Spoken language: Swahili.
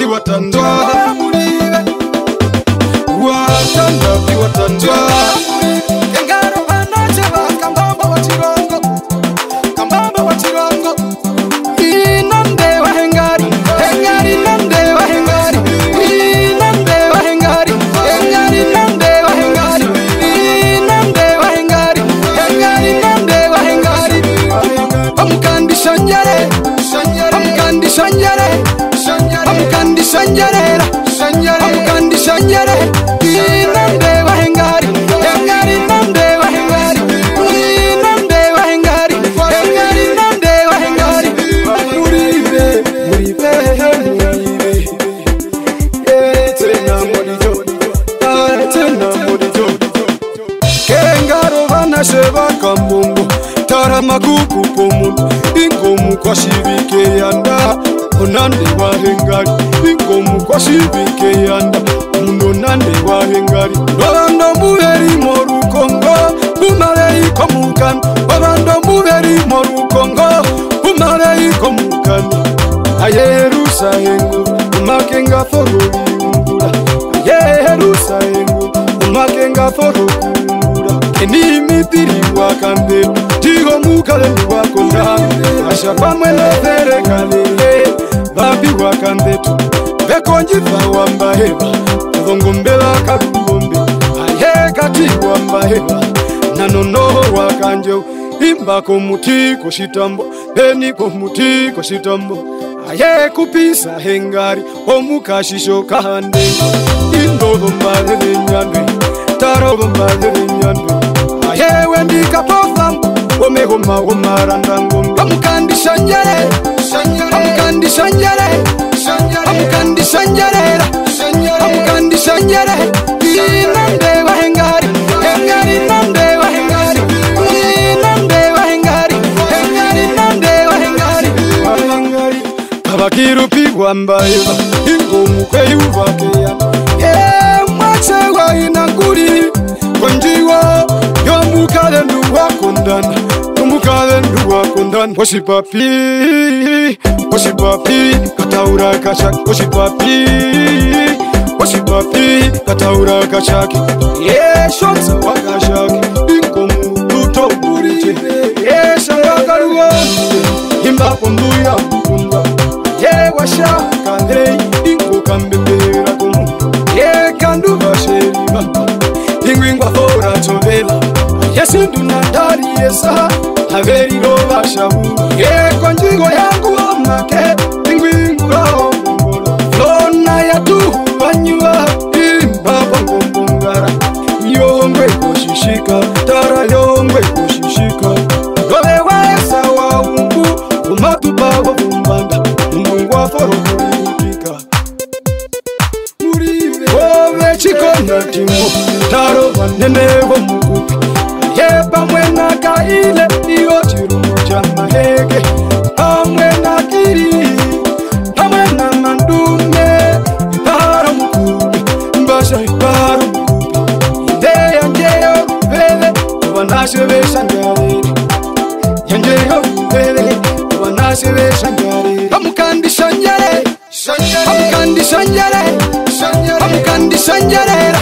biwatandwa muribe watanda biwatandwa engaro banache bakambamba wachirongo kambamba wachirongo inande wahengari hengari nande wahengari inande wahengari hengari nande wahengari inande wahengari hengari nande wahengari amukandi shanjare amukandi shanjare amukandi shanjarera amukandi shanjare inande wahengari hengari nande wahengari inande wahengari hengari nande wahengari muribe muribe tena modijo kengaro banasheba kambongo taramaguku pomuntu ingomu kwa shibike yanda onande wahengari ingomu kwa shibike yanda unonande wahengari babando muberi morukongo bumarei komukan babando muberi morukongo bumarei komukan ayerusa hengu umakenga forori umbura ayerusa hengu umakenga forori umbura kenimitiri wakande tigo mukale wakonda asha pamwe no ferekalele babi wakande tu bekonji fa wambaheba zongombela kabumbe aye kati wambaheba nanono wakanjo imba ko muti ko shitambo beni ko muti ko shitambo aye kupisa hengari omukashisho kahande indobo mbale nyandwe tarobo mbale nyandwe aye wendi kapofambo omehoma omarandango amukandi shanjare amukandi shanjare amukandi shanjarera amukandi shanjare inande wahengari hengari nande wahengari inande wahengari hengari nande wahengari wahengari abakiru pigwambaye ingomu kweyubakeya mwache wa inanguri konjiwa yomukale nduwakondana yomukale nduwakondana Oshipapi kataura kachaki Oshipapi kataura kachaki shotsa wakashaki ingomu tuto burije shangakaruwa imbapo nduya mkunda washa kandei ingo kambembera komu kandu basheriba ingwingwa fora chovela yesindu nadari yesa haveri roba shabu konjigo yangu amake ingwingwa ngolo lona ya tu banywa imbaba ngombongara yongwe koshishika tara yongwe koshishika dole wesa wa ungu umatupa wabumbanda ngwa foro kulikika muribe obe chikona timo taro banenevo mukupi yeba mwena kaile iyo chirumu chama hege amwena kiri amwena mandume taro mukupi mbasha taro mukupi inde yanjeyo vele wanashebe shangarere yanjeyo vele wanashebe shangarere amukandi shanjare amukandi shanjare amukandi shanjarera